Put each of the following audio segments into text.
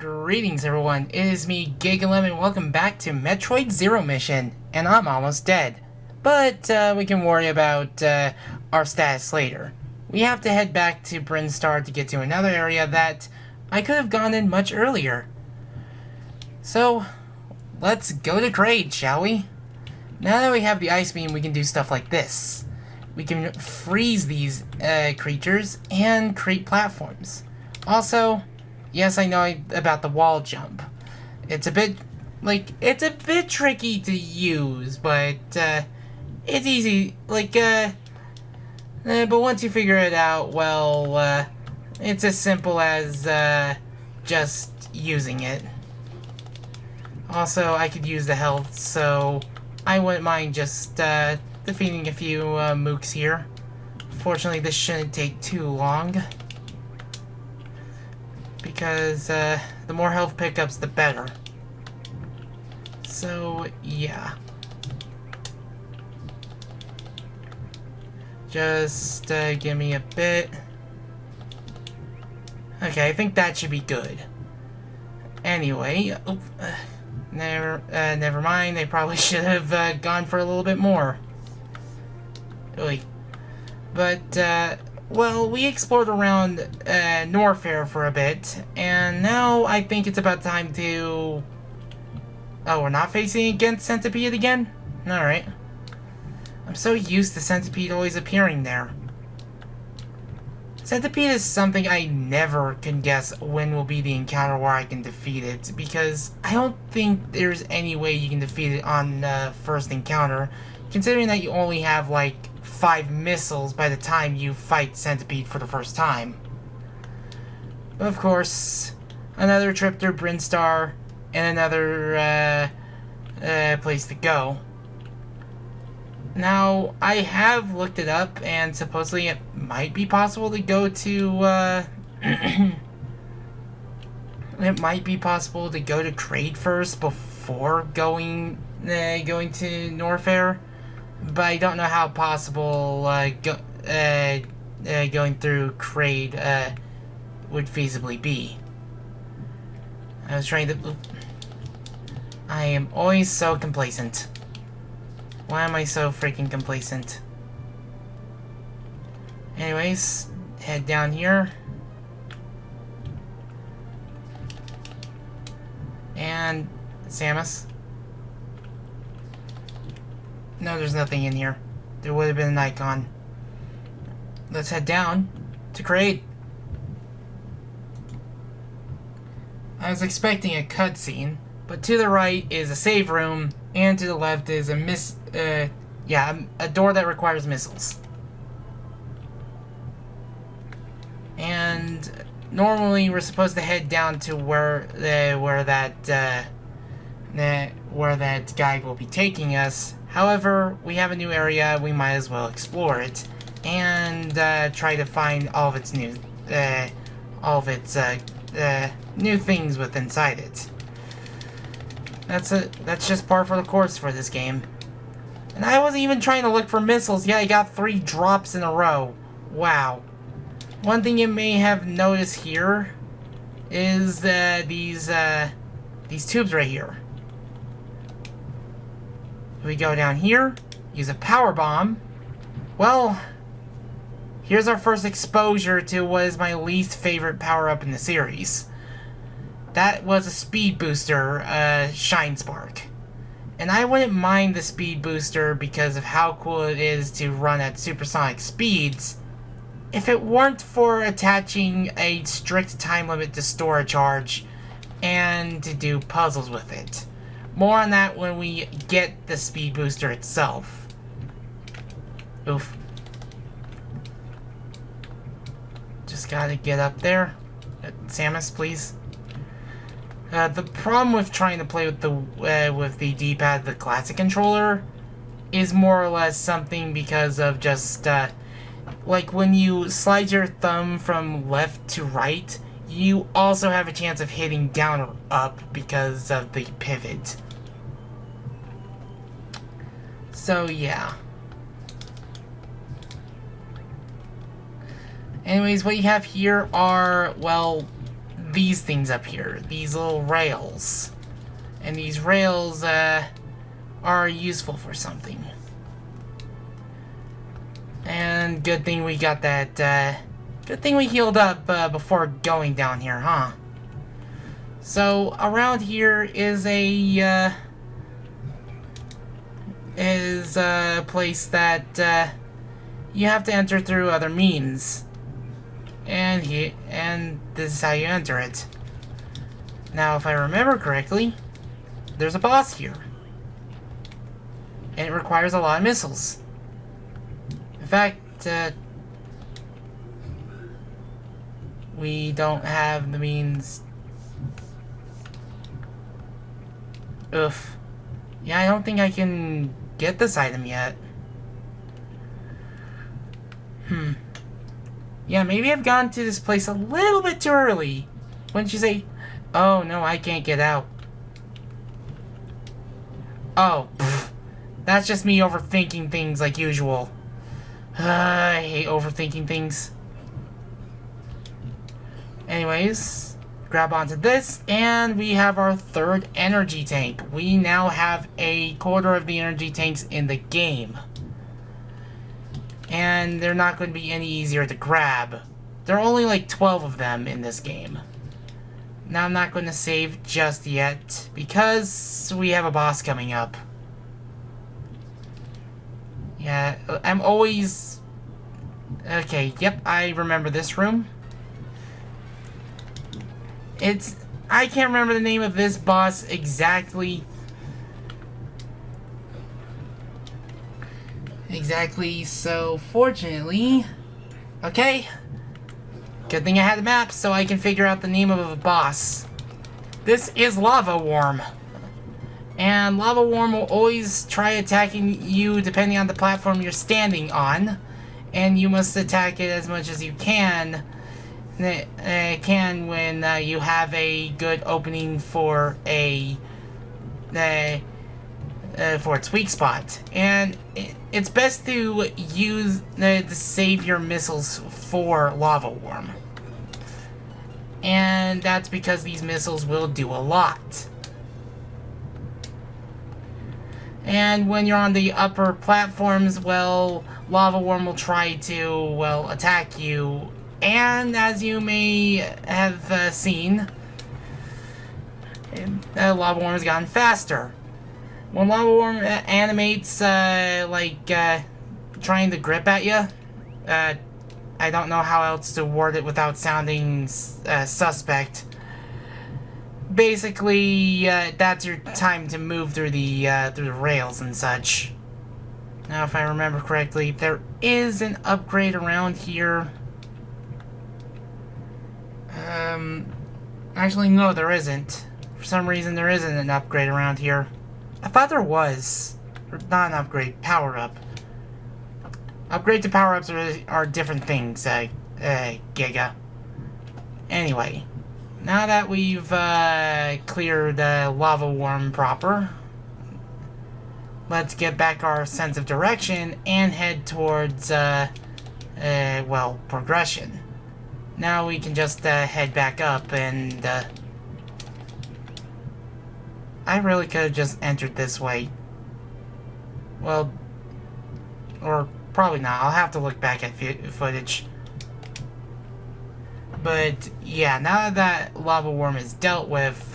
Greetings everyone, it is me, Gigalem, and welcome back to Metroid Zero Mission, and I'm almost dead. But, we can worry about, our status later. We have to head back to Brinstar to get to another area that I could have gone in much earlier. So, let's go to Kraid, shall we? Now that we have the Ice Beam, we can do stuff like this. We can freeze these, creatures and create platforms. Also, yes, I know about the wall jump. It's a bit tricky to use, but, it's easy, but once you figure it out, well, it's as simple as, just using it. Also, I could use the health, so I wouldn't mind just, defeating a few, mooks here. Fortunately, this shouldn't take too long. Because, the more health pickups, the better. So, yeah. Just, give me a bit. Okay, I think that should be good. Anyway, never mind. I probably should have, gone for a little bit more. Oy. But, well, we explored around, Norfair for a bit, and now I think it's about time to... Oh, we're not facing against Centipede again? Alright. I'm so used to Centipede always appearing there. Centipede is something I never can guess when will be the encounter where I can defeat it, because I don't think there's any way you can defeat it on first encounter, considering that you only have, like, 5 missiles by the time you fight Centipede for the first time. But of course, another trip through Brinstar, and another, place to go. Now, I have looked it up, and supposedly it might be possible to go to, it might be possible to go to Kraid first before going to Norfair. But I don't know how possible, going through Kraid, would feasibly be. I was trying to... I am always so complacent. Why am I so freaking complacent? Anyways, head down here. And... Samus. No, there's nothing in here. There would have been an icon. Let's head down to Kraid. I was expecting a cutscene, but to the right is a save room, and to the left is a a door that requires missiles. And normally we're supposed to head down to where that guide will be taking us. However, we have a new area, we might as well explore it, and try to find all of its new things within inside it. That's just par for the course for this game. And I wasn't even trying to look for missiles, yet I got 3 drops in a row. Wow. One thing you may have noticed here is these tubes right here. We go down here, use a power bomb. Well, here's our first exposure to what is my least favorite power-up in the series. That was a speed booster, Shine Spark. And I wouldn't mind the speed booster because of how cool it is to run at supersonic speeds, if it weren't for attaching a strict time limit to store a charge and to do puzzles with it. More on that when we get the speed booster itself. Oof. Just gotta get up there. Samus, please. The problem with trying to play with the D-pad, the classic controller, is more or less something because of just, like when you slide your thumb from left to right, you also have a chance of hitting down or up because of the pivot. So, yeah. Anyways, what you have here are, well, these things up here, these little rails. And these rails are useful for something. And good thing we got that, good thing we healed up before going down here, huh? So around here is a place that you have to enter through other means. And this is how you enter it. Now, if I remember correctly, there's a boss here. And it requires a lot of missiles. In fact, we don't have the means. Oof. Yeah, I don't think I can get this item yet. Yeah, maybe I've gone to this place a little bit too early. Wouldn't you say, oh no, I can't get out. Oh, pfft. That's just me overthinking things like usual. I hate overthinking things. Anyways, grab onto this, and we have our third energy tank. We now have a quarter of the energy tanks in the game. And they're not going to be any easier to grab. There are only like 12 of them in this game. Now I'm not going to save just yet, because we have a boss coming up. Yeah, I'm always... Okay, yep, I remember this room. I can't remember the name of this boss exactly. So fortunately... Okay. Good thing I had the map so I can figure out the name of a boss. This is Lava Worm. And Lava Worm will always try attacking you depending on the platform you're standing on. And you must attack it as much as you can. When you have a good opening for its weak spot. And it's best to use to save your missiles for Lava Worm. And that's because these missiles will do a lot. And when you're on the upper platforms, well, Lava Worm will try to, well, attack you. And as you may have seen, Lava Worm has gotten faster. When Lava Worm animates, trying to grip at you, I don't know how else to word it without sounding suspect. Basically, that's your time to move through the rails and such. Now, if I remember correctly, there is an upgrade around here. Actually, no, there isn't. For some reason, there isn't an upgrade around here. I thought there was. Or not an upgrade, power-up. Upgrade to power-ups are different things, Giga. Anyway, now that we've cleared Lava Worm proper, let's get back our sense of direction and head towards, well, progression. Now we can just head back up, and I really could have just entered this way. Well, or probably not. I'll have to look back at footage. But yeah, now that Lava Worm is dealt with,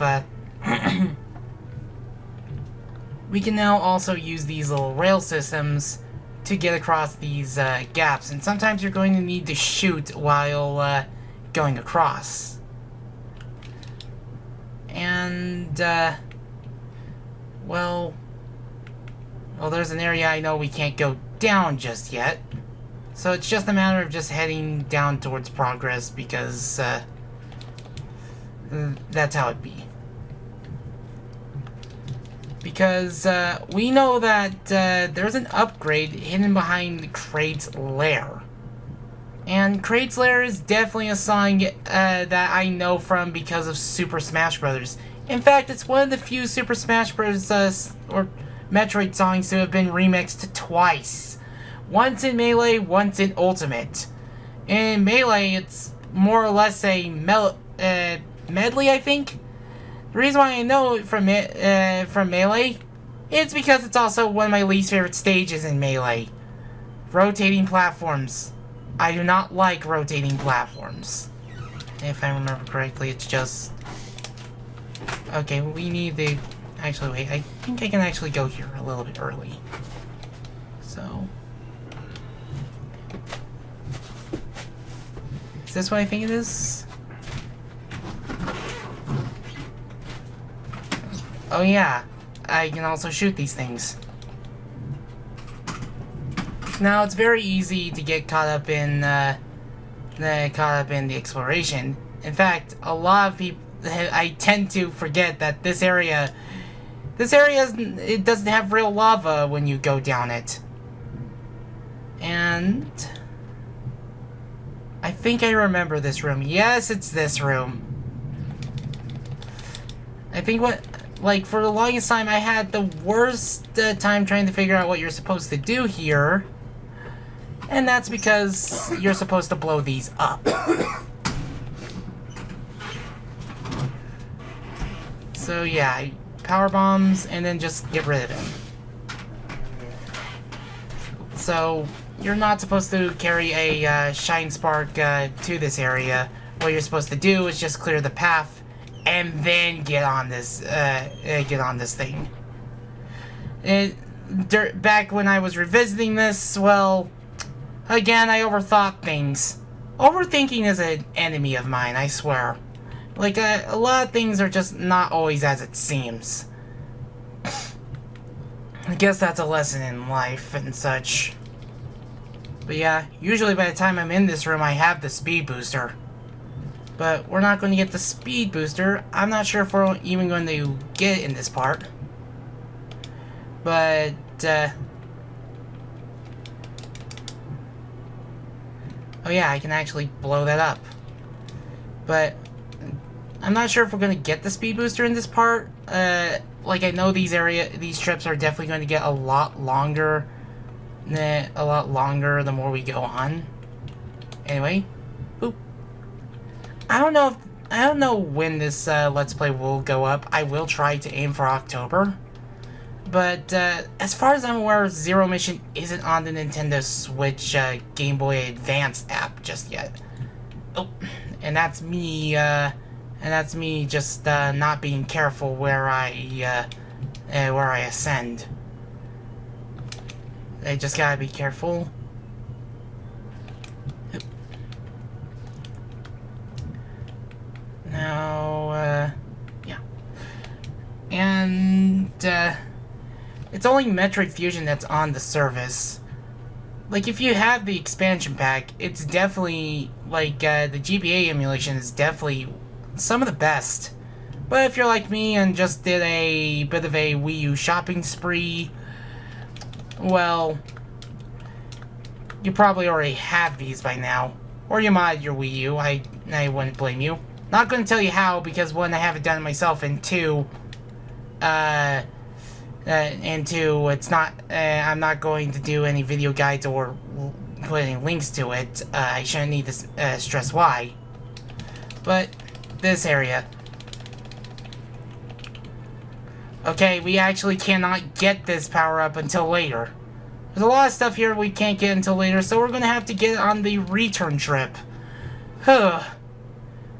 we can now also use these little rail systems to get across these gaps. And sometimes you're going to need to shoot while going across. And, well, there's an area I know we can't go down just yet. So it's just a matter of just heading down towards progress, because that's how it be. Because we know that there's an upgrade hidden behind Kraid's lair. And Kraid's lair is definitely a song that I know from because of Super Smash Bros. In fact, it's one of the few Super Smash Bros. Or Metroid songs to have been remixed twice. Once in Melee, once in Ultimate. In Melee, it's more or less a medley, I think. The reason why I know it from Melee, it's because it's also one of my least favorite stages in Melee. Rotating platforms. I do not like rotating platforms. If I remember correctly, it's just... Okay, we need the... Actually, wait, I think I can actually go here a little bit early. So... Is this what I think it is? Oh yeah, I can also shoot these things. Now, it's very easy to get caught up in the exploration. In fact, a lot of people... I tend to forget that this area... it doesn't have real lava when you go down it. And... I think I remember this room. Yes, it's this room. I think like, for the longest time, I had the worst time trying to figure out what you're supposed to do here. And that's because you're supposed to blow these up. So yeah, power bombs, and then just get rid of them. So, you're not supposed to carry a shine spark to this area. What you're supposed to do is just clear the path, and then get on this thing. Back when I was revisiting this, well, again, I overthought things. Overthinking is an enemy of mine, I swear. Like, a lot of things are just not always as it seems. I guess that's a lesson in life and such. But yeah, usually by the time I'm in this room, I have the speed booster. But we're not going to get the speed booster. I'm not sure if we're even going to get it in this part. But, oh yeah, I can actually blow that up. But I'm not sure if we're going to get the speed booster in this part. Like, I know these trips are definitely going to get a lot longer the more we go on. Anyway, boop. I don't know when this Let's Play will go up. I will try to aim for October. But as far as I'm aware, Zero Mission isn't on the Nintendo Switch Game Boy Advance app just yet. Oh, and that's me just not being careful where I ascend. I just gotta be careful. Now, yeah. And, it's only Metroid Fusion that's on the service. Like, if you have the expansion pack, it's definitely, like, the GBA emulation is definitely some of the best. But if you're like me and just did a bit of a Wii U shopping spree, well, you probably already have these by now. Or you modded your Wii U, I wouldn't blame you. Not going to tell you how, because one, I haven't done it myself, and two, it's not, I'm not going to do any video guides or put any links to it. I shouldn't need to stress why. But, this area. Okay, we actually cannot get this power-up until later. There's a lot of stuff here we can't get until later, so we're gonna have to get on the return trip. Huh.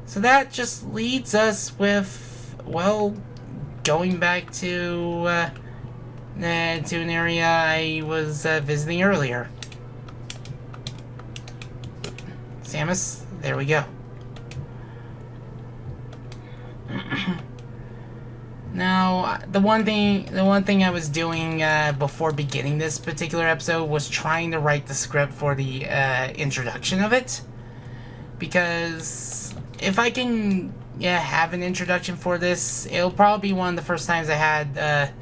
So that just leads us with, well, going back to an area I was visiting earlier. Samus, there we go. Now, the one thing I was doing before beginning this particular episode was trying to write the script for the introduction of it, because if I can have an introduction for this, it'll probably be one of the first times I had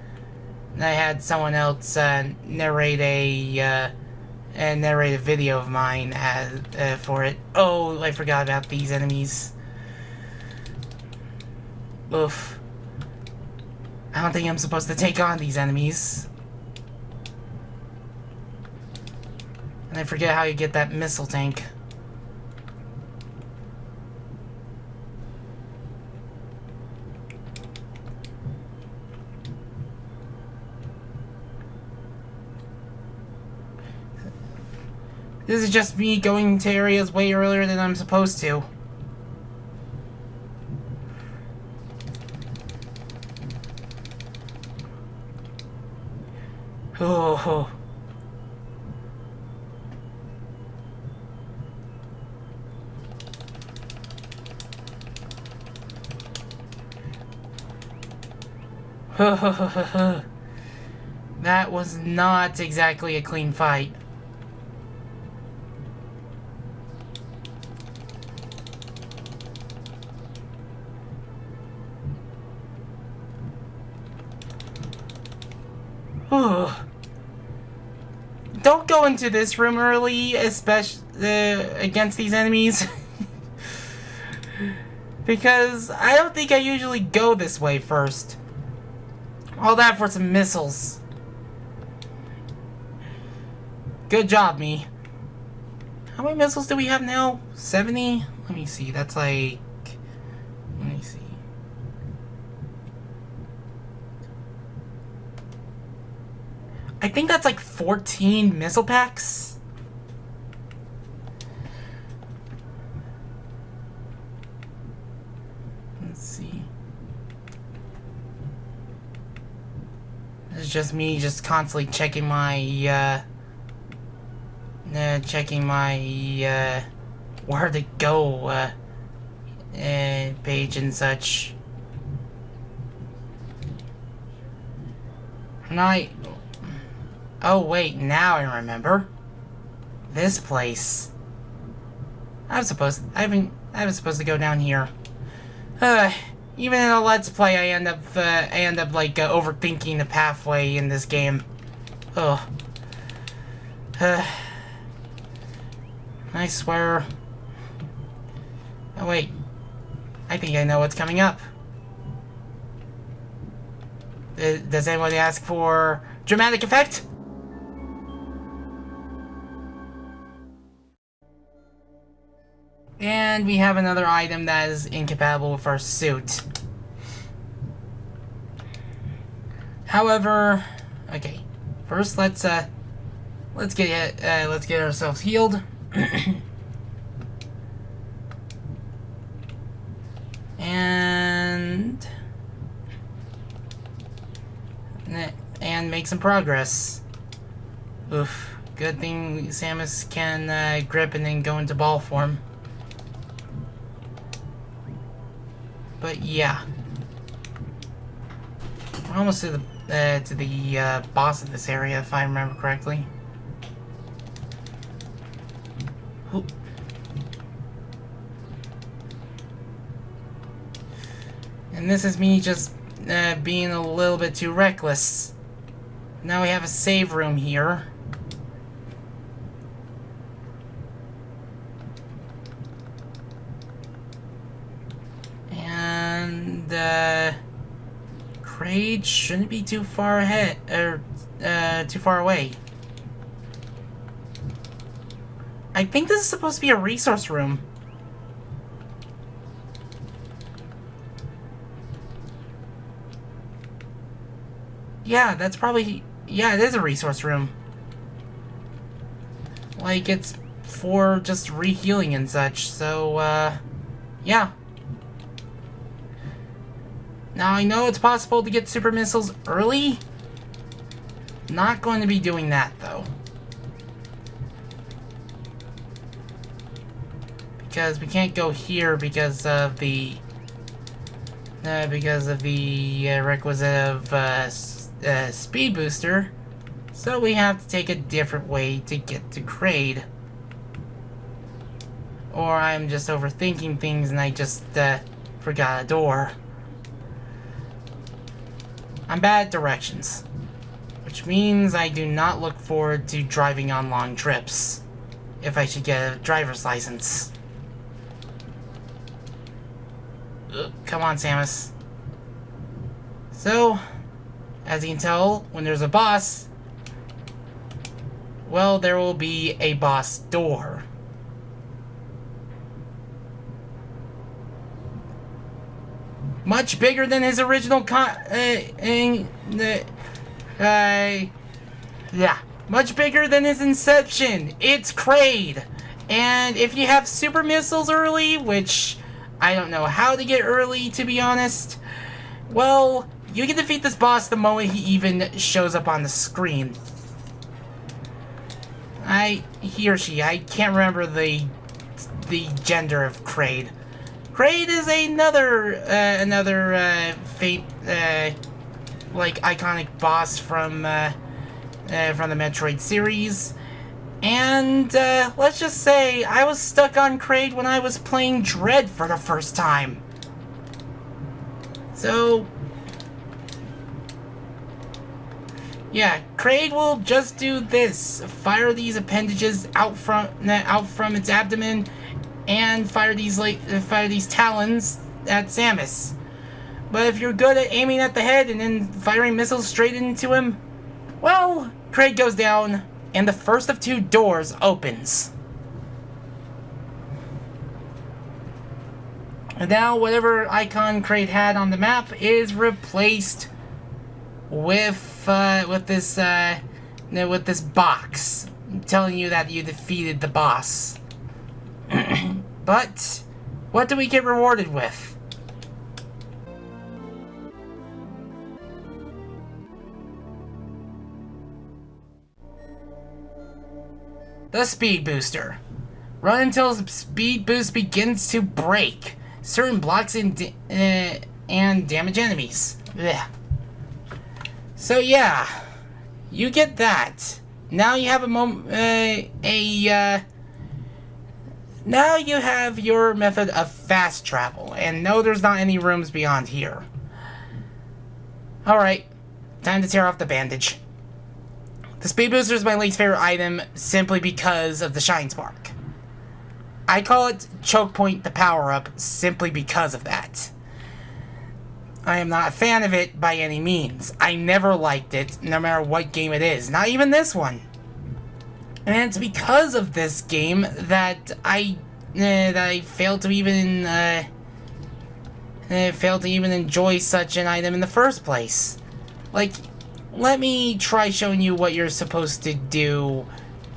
someone else narrate a video of mine for it. Oh, I forgot about these enemies. Oof. I don't think I'm supposed to take on these enemies. And I forget how you get that missile tank. This is just me going to areas way earlier than I'm supposed to. Oh. That was not exactly a clean fight. Don't go into this room early, especially against these enemies. Because I don't think I usually go this way first. All that for some missiles. Good job, me. How many missiles do we have now? 70? Let me see. That's like... Let me see. I think that's like 14 missile packs. Let's see. It's just me just constantly checking my where to go page and such. And oh wait, now I remember. This place. I was supposed to go down here. Even in a Let's Play, I end up like overthinking the pathway in this game. Oh. I swear. Oh wait, I think I know what's coming up. Does anybody ask for dramatic effect? And we have another item that is incompatible with our suit. However, okay. First, let's get ourselves healed. and make some progress. Oof. Good thing Samus can grip and then go into ball form. But yeah, we're almost to the boss of this area, if I remember correctly. Ooh. And this is me just being a little bit too reckless. Now we have a save room here. And Kraid shouldn't be too far ahead, or too far away. I think this is supposed to be a resource room. Yeah, that's probably... Yeah, it is a resource room. Like, it's for just re-healing and such, so, yeah. Now, I know it's possible to get super missiles early. Not going to be doing that, though. Because we can't go here because of the... requisite of, speed booster. So we have to take a different way to get to Kraid. Or I'm just overthinking things and I just, forgot a door. I'm bad at directions. Which means I do not look forward to driving on long trips. If I should get a driver's license. Ugh, come on, Samus. So, as you can tell, when there's a boss, well, there will be a boss door. Much bigger than his original yeah. Much bigger than his inception. It's Kraid. And if you have super missiles early, which I don't know how to get early, to be honest, well, you can defeat this boss the moment he even shows up on the screen. He or she, I can't remember the gender of Kraid. Kraid is another like iconic boss from the Metroid series. And let's just say I was stuck on Kraid when I was playing Dread for the first time. So yeah, Kraid will just do this: fire these appendages out from its abdomen, and fire these talons at Samus. But if you're good at aiming at the head and then firing missiles straight into him, well, Kraid goes down, and the first of two doors opens. And now whatever icon Kraid had on the map is replaced with this box telling you that you defeated the boss. But what do we get rewarded with? The speed booster. Run until the speed boost begins to break certain blocks and damage enemies. Blech. So yeah, you get that. Now you have now you have your method of fast travel, and no, there's not any rooms beyond here. Alright, time to tear off the bandage. The speed booster is my least favorite item simply because of the shine spark. I call it choke point the power-up simply because of that. I am not a fan of it by any means. I never liked it, no matter what game it is, not even this one. And it's because of this game that I failed to even enjoy such an item in the first place. Like, let me try showing you what you're supposed to do.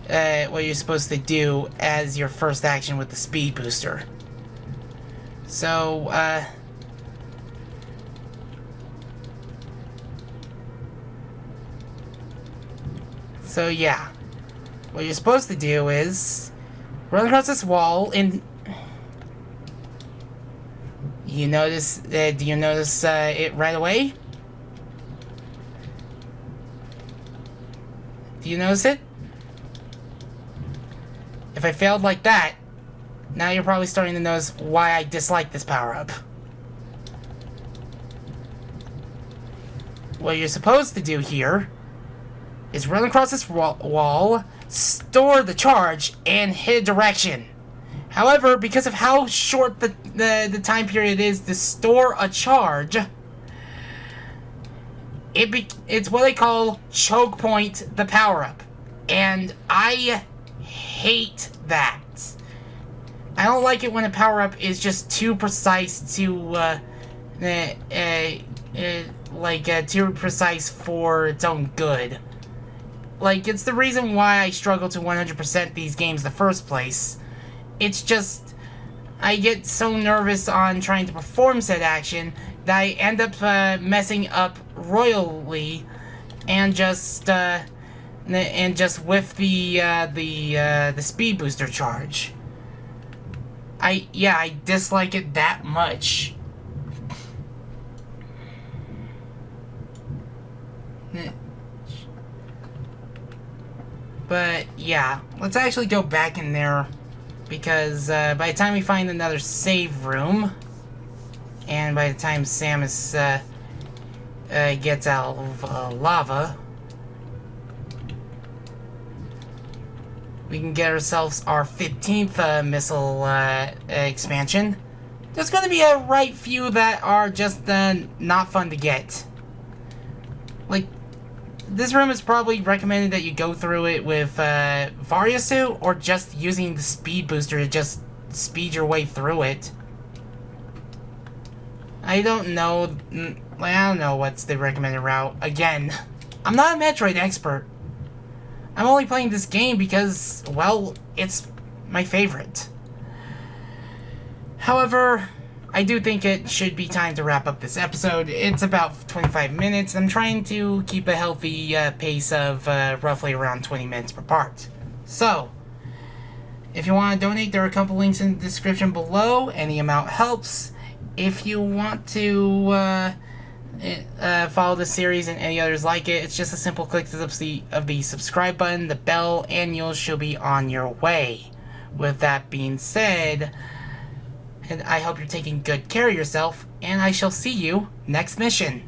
What you're supposed to do as your first action with the speed booster. So, yeah. What you're supposed to do is run across this wall, and you notice. Do you notice it right away? Do you notice it? If I failed like that, now you're probably starting to notice why I dislike this power-up. What you're supposed to do here is run across this wall, store the charge, and hit a direction. However, because of how short the time period is to store a charge, it's what I call choke point the power-up. And I hate that. I don't like it when a power-up is just too precise to, too precise for its own good. Like, it's the reason why I struggle to 100% these games in the first place. It's just, I get so nervous on trying to perform said action that I end up messing up royally, and just with the speed booster charge. I dislike it that much. But yeah, let's actually go back in there, because by the time we find another save room, and by the time Samus gets out of lava, we can get ourselves our 15th missile expansion. There's going to be a right few that are just not fun to get. Like, this room is probably recommended that you go through it with Varia Suit, or just using the speed booster to just speed your way through it. I don't know what's the recommended route. Again, I'm not a Metroid expert. I'm only playing this game because, well, it's my favorite. However, I do think it should be time to wrap up this episode. It's about 25 minutes. I'm trying to keep a healthy pace of roughly around 20 minutes per part. So, if you want to donate, there are a couple links in the description below. Any amount helps. If you want to follow the series and any others like it, it's just a simple click of the subscribe button, the bell, and you should be on your way. With that being said, and I hope you're taking good care of yourself, and I shall see you next mission.